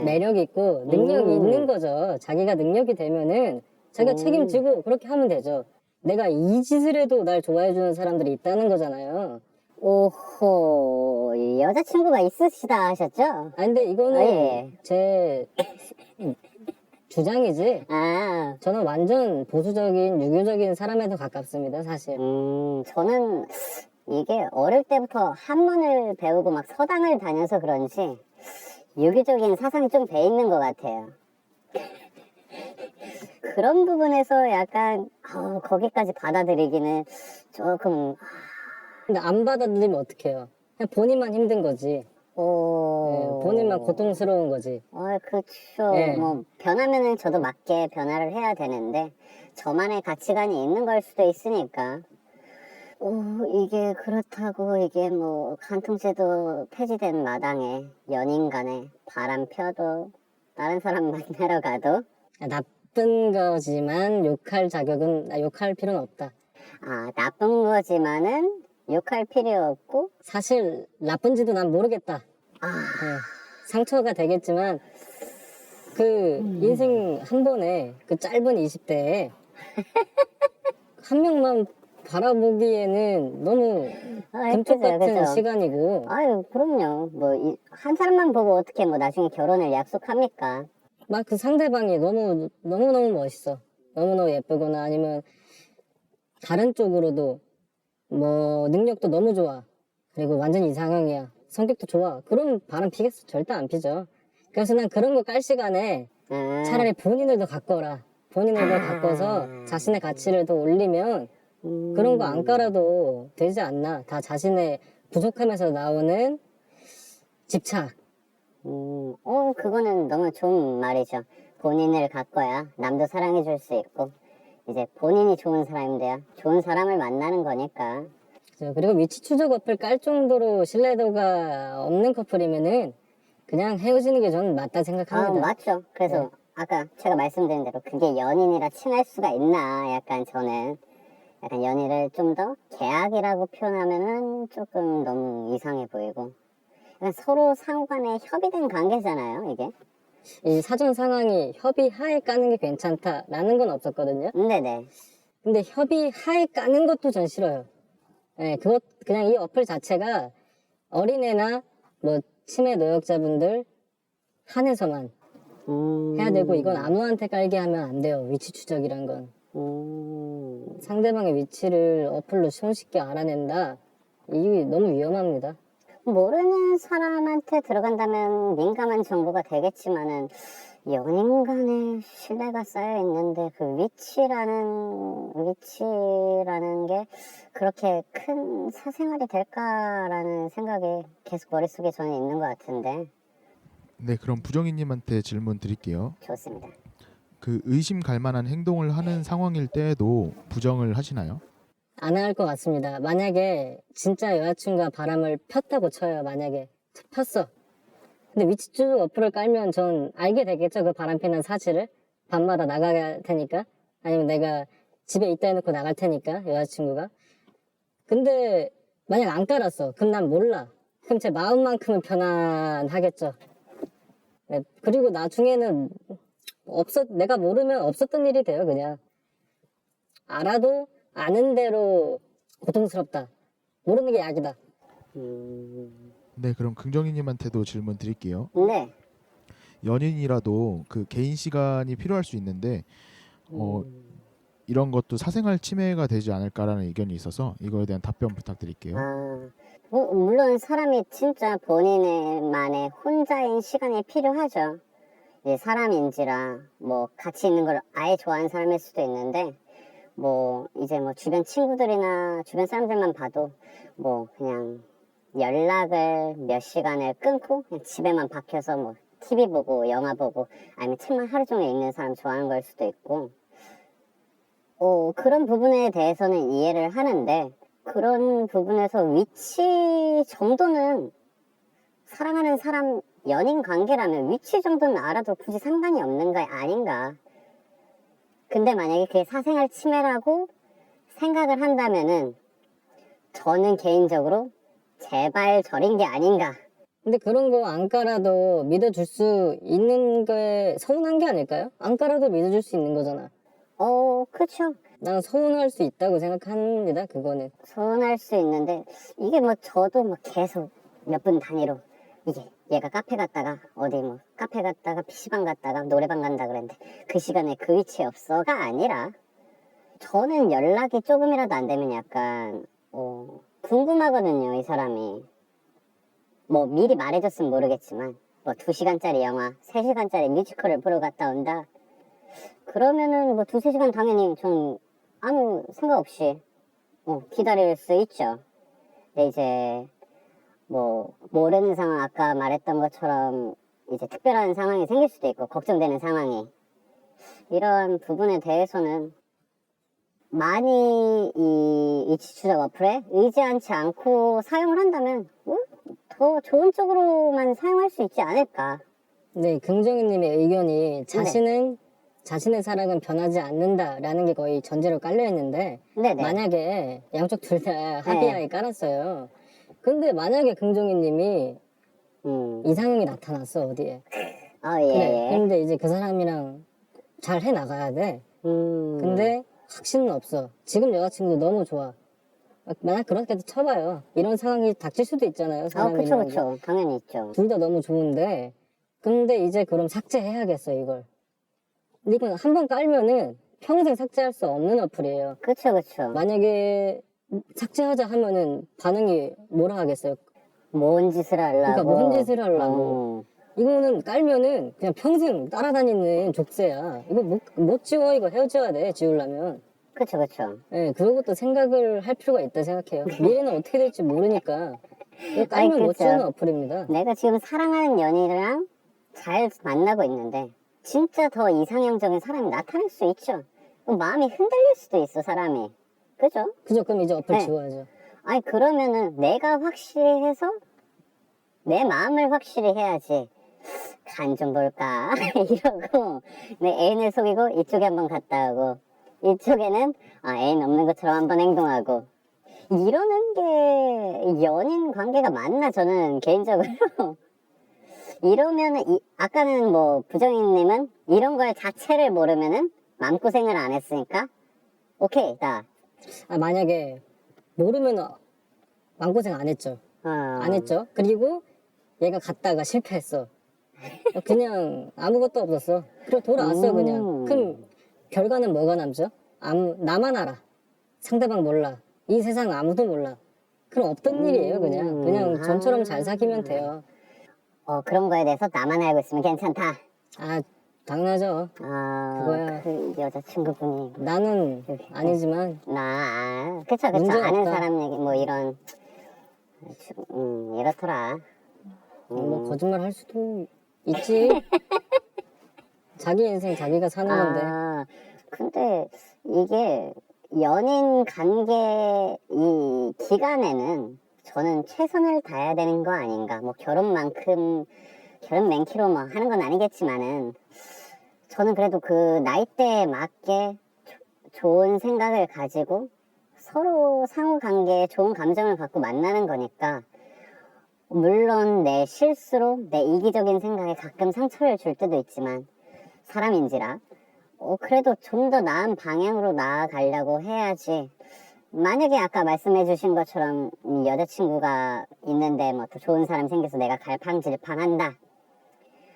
매력 있고 능력이 있는 거죠. 자기가 능력이 되면은 자기가 책임지고 그렇게 하면 되죠. 내가 이 짓을 해도 날 좋아해주는 사람들이 있다는 거잖아요. 오호, 여자친구가 있으시다 하셨죠? 아 근데 이거는 예. 제 주장이지. 아, 저는 완전 보수적인 유교적인 사람에 더 가깝습니다, 사실. 저는 이게 어릴 때부터 한문을 배우고 막 서당을 다녀서 그런지 유교적인 사상이 좀 배 있는 것 같아요. 그런 부분에서 약간 거기까지 받아들이기는 조금 근데 안 받아들이면 어떡해요? 그냥 본인만 힘든 거지. 본인만 고통스러운 거지. 그쵸. 예. 뭐 변하면은 저도 맞게 변화를 해야 되는데 저만의 가치관이 있는 걸 수도 있으니까. 이게 그렇다고 이게 뭐 간통죄도 폐지된 마당에 연인 간에 바람 펴도 다른 사람 만나러 가도 나쁜 거지만 욕할 필요는 없다. 나쁜 거지만은 욕할 필요 없고 사실 나쁜지도 난 모르겠다. 예, 상처가 되겠지만 그 인생 한 번에 그 짧은 20대에 한 명만 바라보기에는 너무 금쪽 그죠, 같은 그죠. 시간이고 아유 그럼요. 뭐 한 사람만 보고 어떻게 뭐 나중에 결혼을 약속합니까? 막 그 상대방이 너무너무 멋있어. 너무너무 예쁘거나 아니면 다른 쪽으로도 뭐 능력도 너무 좋아. 그리고 완전 이상형이야. 성격도 좋아. 그럼 바람 피겠어? 절대 안 피죠. 그래서 난 그런 거 깔 시간에 차라리 본인을 더 가꿔라. 본인을 더 가꿔서 자신의 가치를 더 올리면 그런 거 안 깔아도 되지 않나. 다 자신의 부족함에서 나오는 집착. 그거는 너무 좋은 말이죠. 본인을 가꿔야 남도 사랑해 줄 수 있고 이제 본인이 좋은 사람인데요. 좋은 사람을 만나는 거니까. 그리고 위치 추적 어플 깔 정도로 신뢰도가 없는 커플이면은 그냥 헤어지는 게 저는 맞다 생각합니다. 맞죠. 그래서 아까 제가 말씀드린 대로 그게 연인이라 칭할 수가 있나 약간 저는 약간 연인을 좀 더 계약이라고 표현하면은 조금 너무 이상해 보이고 약간 서로 상호간에 협의된 관계잖아요 이게. 이 사전 상황이 협의하에 까는 게 괜찮다라는 건 없었거든요. 네네. 근데 협의하에 까는 것도 전 싫어요. 그냥 이 어플 자체가 어린애나 뭐 치매 노약자분들 한해서만 해야 되고 이건 아무한테 깔게 하면 안 돼요. 위치 추적이란 건. 상대방의 위치를 어플로 손쉽게 알아낸다. 이게 너무 위험합니다. 모르는 사람한테 들어간다면 민감한 정보가 되겠지만은 연인 간에 신뢰가 쌓여 있는데 그 위치라는 게 그렇게 큰 사생활이 될까라는 생각이 계속 머릿속에 저는 있는 것 같은데. 네, 그럼 부정이님한테 질문 드릴게요. 좋습니다. 그 의심 갈 만한 행동을 하는 상황일 때에도 부정을 하시나요? 안 할 것 같습니다. 만약에 진짜 여자친구가 바람을 폈다고 쳐요. 만약에 폈어. 근데 위치 추적 어플을 깔면 전 알게 되겠죠. 그 바람 피는 사실을. 밤마다 나가야 테니까. 아니면 내가 집에 있다 해놓고 나갈 테니까 여자친구가. 근데 만약 안 깔았어. 그럼 난 몰라. 그럼 제 마음만큼은 편안하겠죠. 네, 그리고 나중에는 내가 모르면 없었던 일이 돼요. 그냥 알아도 아는 대로 고통스럽다. 모르는 게 약이다. 네, 그럼 긍정이님한테도 질문 드릴게요. 네. 연인이라도 그 개인 시간이 필요할 수 있는데 이런 것도 사생활 침해가 되지 않을까라는 의견이 있어서 이거에 대한 답변 부탁드릴게요. 물론 사람이 진짜 본인만의 혼자인 시간이 필요하죠. 이제 사람인지라 뭐 같이 있는 걸 아예 좋아하는 사람일 수도 있는데 뭐 이제 뭐 주변 친구들이나 주변 사람들만 봐도 뭐 그냥 연락을 몇 시간을 끊고 그냥 집에만 박혀서 뭐 TV 보고 영화 보고 아니면 책만 하루 종일 읽는 사람 좋아하는 걸 수도 있고 그런 부분에 대해서는 이해를 하는데 그런 부분에서 위치 정도는 사랑하는 사람 연인 관계라면 위치 정도는 알아도 굳이 상관이 없는 거 아닌가. 근데 만약에 그게 사생활 침해라고 생각을 한다면은 저는 개인적으로 제발 저린 게 아닌가. 근데 그런 거 안 깔아도 믿어줄 수 있는 게 서운한 게 아닐까요? 안 깔아도 믿어줄 수 있는 거잖아. 그쵸. 난 서운할 수 있다고 생각합니다. 그거는. 서운할 수 있는데 이게 뭐 저도 뭐 계속 몇 분 단위로 이게 얘가 카페 갔다가 어디 뭐 카페 갔다가 PC방 갔다가 노래방 간다 그랬는데 그 시간에 그 위치에 없어가 아니라 저는 연락이 조금이라도 안 되면 약간 궁금하거든요. 이 사람이 뭐 미리 말해줬으면 모르겠지만 뭐 2시간짜리 영화 3시간짜리 뮤지컬을 보러 갔다 온다 그러면은 뭐 2-3시간 당연히 전 아무 생각 없이 기다릴 수 있죠. 근데 이제 뭐 모르는 상황 아까 말했던 것처럼 이제 특별한 상황이 생길 수도 있고 걱정되는 상황이 이런 부분에 대해서는 많이 이 위치 추적 어플에 의지하지 않고 사용을 한다면 더 좋은 쪽으로만 사용할 수 있지 않을까. 네, 긍정희님의 의견이 자신의 사랑은 변하지 않는다라는 게 거의 전제로 깔려 있는데 네네. 만약에 양쪽 둘 다 합의하에 깔았어요. 근데 만약에 긍정희님이 이상형이 나타났어 어디에. 예. 그래. 근데 이제 그 사람이랑 잘 해 나가야 돼. 근데 확신은 없어. 지금 여자친구도 너무 좋아. 만약 그렇게도 쳐봐요. 이런 상황이 닥칠 수도 있잖아요. 그쵸. 당연히 있죠. 둘 다 너무 좋은데 근데 이제 그럼 삭제해야겠어 이걸. 근데 이건 한 번 깔면은 평생 삭제할 수 없는 어플이에요. 그쵸. 만약에 삭제하자 하면은 반응이 뭐라 하겠어요? 뭔 짓을 하려고. 그러니까 뭔 짓을 하려고. 이거는 깔면은 그냥 평생 따라다니는 족쇄야. 이거 못 지워. 이거 헤어져야 돼. 지우려면. 그쵸. 네, 그런 것도 생각을 할 필요가 있다 생각해요. 미래는 어떻게 될지 모르니까 이거 깔면 못 그쵸. 지우는 어플입니다. 내가 지금 사랑하는 연인이랑 잘 만나고 있는데 진짜 더 이상형적인 사람이 나타날 수 있죠. 그럼 마음이 흔들릴 수도 있어 사람이. 그죠? 그죠? 그럼 이제 어플 네. 지워야죠. 그러면은 내가 확실해서 내 마음을 확실히 해야지. 간 좀 볼까 이러고 내 애인을 속이고 이쪽에 한번 갔다 오고 이쪽에는 애인 없는 것처럼 한번 행동하고 이러는 게 연인 관계가 맞나 저는 개인적으로 이러면은 아까는 뭐 부정인님은 이런 걸 자체를 모르면은 마음고생을 안 했으니까 오케이 나 만약에 모르면 마음고생 안 했죠. 안 했죠. 그리고 얘가 갔다가 실패했어. 그냥 아무것도 없었어. 그리고 돌아왔어 그냥. 그럼 결과는 뭐가 남죠? 나만 알아. 상대방 몰라. 이 세상 아무도 몰라. 그럼 없던 일이에요 그냥 전처럼 잘 사귀면 돼요. 그런 거에 대해서 나만 알고 있으면 괜찮다. 당연하죠. 그거야. 그 여자친구분이 나는 아니지만 그쵸 문제 아는 없다. 사람 얘기 뭐 이런 이렇더라. 뭐 거짓말 할 수도 있지. 자기 인생 자기가 사는 건데. 근데 이게 연인 관계 이 기간에는 저는 최선을 다해야 되는 거 아닌가. 뭐 결혼 맨키로 뭐 하는 건 아니겠지만은 저는 그래도 그 나이대에 맞게 좋은 생각을 가지고 서로 상호 관계에 좋은 감정을 갖고 만나는 거니까 물론 내 실수로 내 이기적인 생각에 가끔 상처를 줄 때도 있지만 사람인지라 그래도 좀 더 나은 방향으로 나아가려고 해야지. 만약에 아까 말씀해 주신 것처럼 여자친구가 있는데 뭐 더 좋은 사람 생겨서 내가 갈팡질팡한다.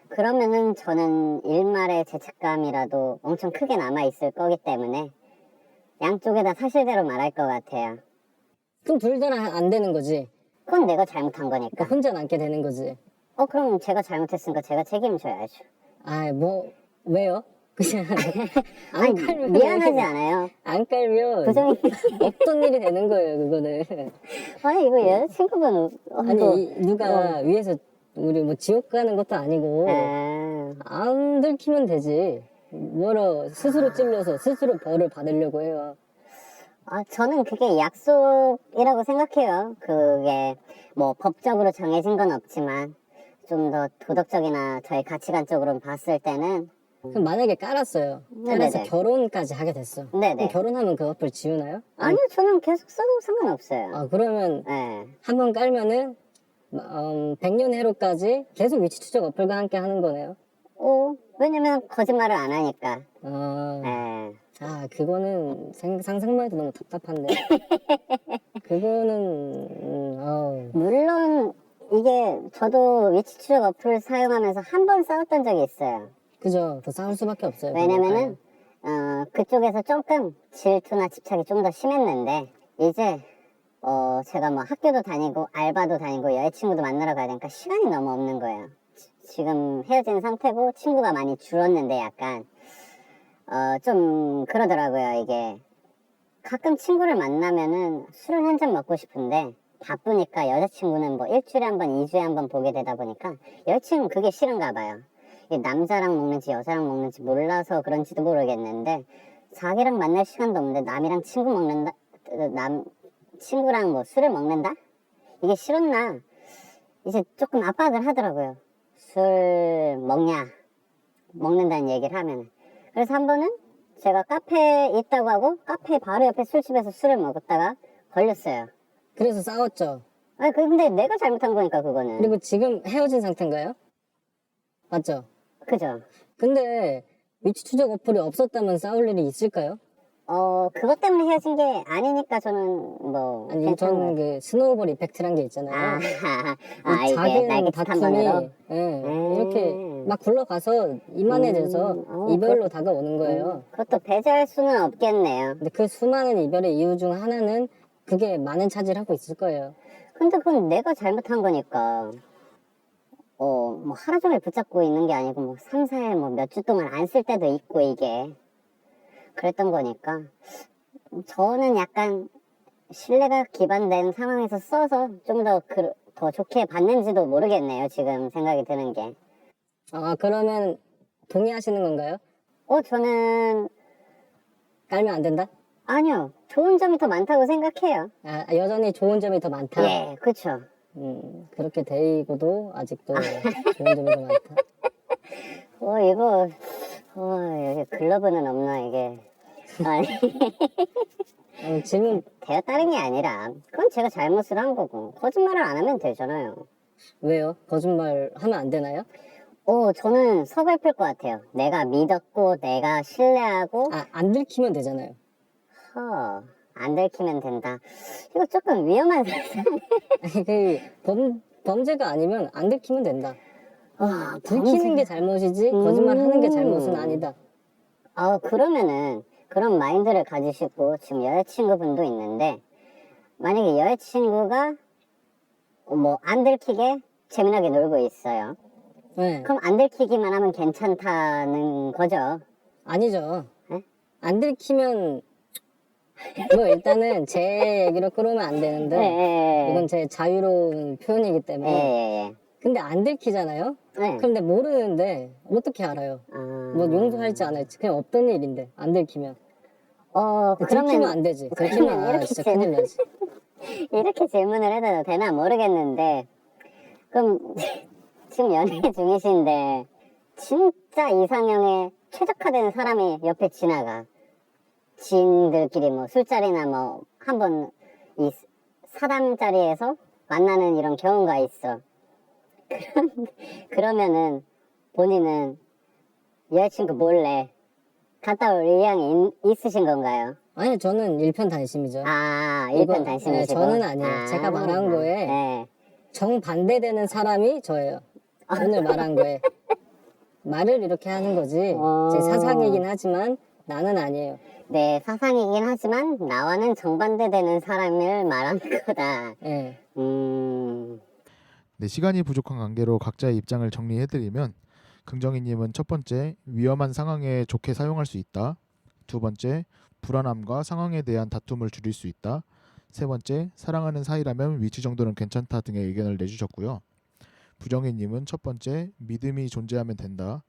그러면은 저는 일말의 죄책감이라도 엄청 크게 남아있을 거기 때문에 양쪽에 다 사실대로 말할 것 같아요. 그럼 둘 다 안 되는 거지. 그건 내가 잘못한 거니까. 그러니까 혼자 남게 되는 거지. 그럼 제가 잘못했으니까 제가 책임져야죠. 뭐 왜요? 그냥 안 깔면 미안하지 않아요? 안 깔면 부정이 없던 일이 되는 거예요 그거는. 이거 여자친구분 누가 위에서 우리 뭐 지옥 가는 것도 아니고 안 들키면 되지. 뭐로 스스로 찔려서 스스로 벌을 받으려고 해요. 저는 그게 약속이라고 생각해요. 그게 뭐 법적으로 정해진 건 없지만 좀 더 도덕적이나 저희 가치관적으로 봤을 때는 그럼 만약에 깔았어요. 깔아서 네네네. 결혼까지 하게 됐어. 네네. 그럼 결혼하면 그 어플 지우나요? 아니요, 저는 계속 써도 상관없어요. 아, 그러면 네. 한 번 깔면은 100년 해로까지 계속 위치 추적 어플과 함께 하는 거네요. 왜냐면 거짓말을 안 하니까. 아, 네. 그거는 상상만 해도 너무 답답한데. 그거는, 물론 이게 저도 위치 추적 어플을 사용하면서 한 번 싸웠던 적이 있어요. 그죠. 더 싸울 수밖에 없어요. 왜냐면은 그쪽에서 조금 질투나 집착이 좀 더 심했는데 이제 제가 뭐 학교도 다니고 알바도 다니고 여자친구도 만나러 가야 되니까 시간이 너무 없는 거예요. 지금 헤어진 상태고 친구가 많이 줄었는데 약간 좀 그러더라고요. 이게 가끔 친구를 만나면은 술을 한 잔 먹고 싶은데 바쁘니까 여자친구는 뭐 일주일에 한 번, 2주에 한 번 보게 되다 보니까 여자친구는 그게 싫은가 봐요. 이게 남자랑 먹는지 여자랑 먹는지 몰라서 그런지도 모르겠는데 자기랑 만날 시간도 없는데 남이랑 친구랑 뭐 술을 먹는다? 이게 싫었나? 이제 조금 압박을 하더라고요. 술 먹는다는 얘기를 하면. 그래서 한 번은 제가 카페에 있다고 하고 카페 바로 옆에 술집에서 술을 먹었다가 걸렸어요. 그래서 싸웠죠. 근데 내가 잘못한 거니까 그거는. 그리고 지금 헤어진 상태인가요? 맞죠? 그죠. 근데 위치 추적 어플이 없었다면 싸울 일이 있을까요? 그것 때문에 헤어진 게 아니니까 저는 뭐 아니, 괜찮은 저는 것 그 스노우볼 이펙트란 게 있잖아요. 이 이 작은 날개짓 한 다툼이 번으로. 이렇게 막 굴러가서 이만해져서 이별로 다가오는 거예요. 그것도 배제할 수는 없겠네요. 근데 그 수많은 이별의 이유 중 하나는 그게 많은 차지를 하고 있을 거예요. 근데 그건 내가 잘못한 거니까. 뭐 하루 종일 붙잡고 있는 게 아니고 뭐 3, 4일 뭐 몇 주 동안 안 쓸 때도 있고 이게. 그랬던 거니까. 저는 약간 신뢰가 기반된 상황에서 써서 좀 더 좋게 봤는지도 모르겠네요. 지금 생각이 드는 게. 그러면 동의하시는 건가요? 저는 깔면 안 된다? 아니요. 좋은 점이 더 많다고 생각해요. 여전히 좋은 점이 더 많다? 예, 그쵸. 그렇게 데이고도 아직도 좋은 점이 더 많다. 여기 글러브는 없나, 이게. 아니, 질문 되었다는 게 아니라, 그건 제가 잘못을 한 거고, 거짓말을 안 하면 되잖아요. 왜요? 거짓말 하면 안 되나요? 저는 서글플 것 같아요. 내가 믿었고, 내가 신뢰하고, 안 들키면 되잖아요. 안 들키면 된다. 이거 조금 위험한 아니, 범죄가 아니면 안 들키면 된다. 들키는 범죄. 게 잘못이지 거짓말 하는 게 잘못은 아니다. 그러면은 그런 마인드를 가지시고 지금 여자친구분도 있는데 만약에 여자친구가 뭐 안 들키게 재미나게 놀고 있어요. 네. 그럼 안 들키기만 하면 괜찮다는 거죠. 아니죠. 네? 안 들키면 뭐 일단은 제 얘기로 끌어오면 안 되는데 예. 이건 제 자유로운 표현이기 때문에 예. 근데 안 들키잖아요? 네. 그런데 모르는데 어떻게 알아요? 뭐 용서할지 안 할지 그냥 없던 일인데 안 들키면 들키면 안 되지. 들키면 이렇게 진짜 큰일 나지. 이렇게 질문을 해도 되나 모르겠는데 그럼 지금 연애 중이신데 진짜 이상형에 최적화된 사람이 옆에 지나가 지인들끼리 뭐 술자리나 뭐 한번 이 사람 자리에서 만나는 이런 경우가 있어. 그러면은 본인은 여자친구 몰래 갔다 올 의향이 있으신 건가요? 아니 저는 일편단심이죠. 일편단심이시고. 저는 아니에요. 제가 말한 거에 네. 정반대되는 사람이 저예요. 오늘 말한 거에 말을 이렇게 하는 거지 제 사상이긴 하지만 나는 아니에요. 네, 사상이긴 하지만 나와는 정반대되는 사람을 말한 거다. 네. 네, 시간이 부족한 관계로 각자의 입장을 정리해드리면 긍정희님은 첫 번째, 위험한 상황에 좋게 사용할 수 있다. 두 번째, 불안함과 상황에 대한 다툼을 줄일 수 있다. 세 번째, 사랑하는 사이라면 위치 정도는 괜찮다 등의 의견을 내주셨고요. 부정희님은 첫 번째, 믿음이 존재하면 된다.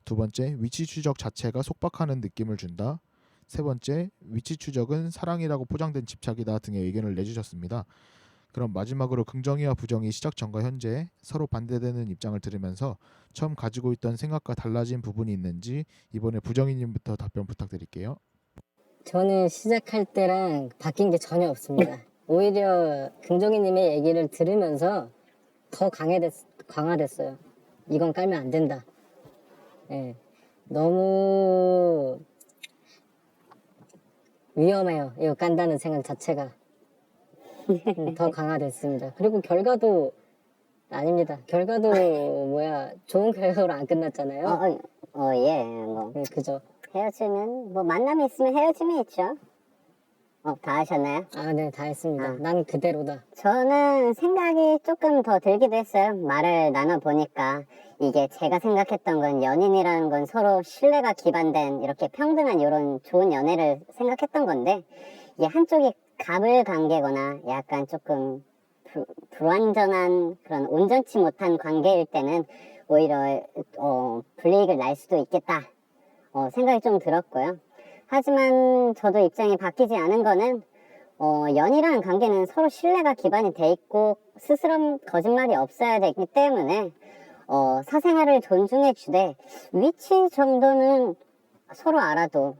두 번째, 위치 추적 자체가 속박하는 느낌을 준다. 세 번째, 위치 추적은 사랑이라고 포장된 집착이다 등의 의견을 내주셨습니다. 그럼 마지막으로 긍정이와 부정이 시작 전과 현재 서로 반대되는 입장을 들으면서 처음 가지고 있던 생각과 달라진 부분이 있는지 이번에 부정이님부터 답변 부탁드릴게요. 저는 시작할 때랑 바뀐 게 전혀 없습니다. 오히려 긍정이님의 얘기를 들으면서 더 강화됐어요. 이건 깔면 안 된다. 예, 너무 위험해요. 이거 깐다는 생각 자체가. 더 강화됐습니다. 그리고 결과도 아닙니다. 결과도 좋은 결과로 안 끝났잖아요. 예, 뭐 그죠. 헤어지면 뭐 만남이 있으면 헤어짐이 있죠. 다 하셨나요? 아, 네, 다 했습니다. 아. 난 그대로다. 저는 생각이 조금 더 들기도 했어요. 말을 나눠보니까 이게 제가 생각했던 건 연인이라는 건 서로 신뢰가 기반된 이렇게 평등한 이런 좋은 연애를 생각했던 건데 이게 한쪽이 갑을 관계거나 약간 조금 불완전한 그런 온전치 못한 관계일 때는 오히려 불이익을 날 수도 있겠다 생각이 좀 들었고요. 하지만 저도 입장이 바뀌지 않은 거는 연이라는 관계는 서로 신뢰가 기반이 돼 있고 스스럼 거짓말이 없어야 되기 때문에 사생활을 존중해 주되 위치 정도는 서로 알아도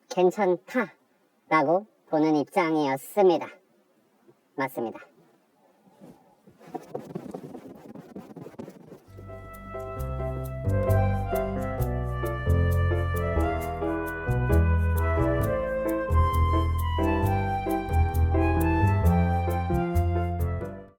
괜찮다라고 보는 입장이었습니다. 맞습니다.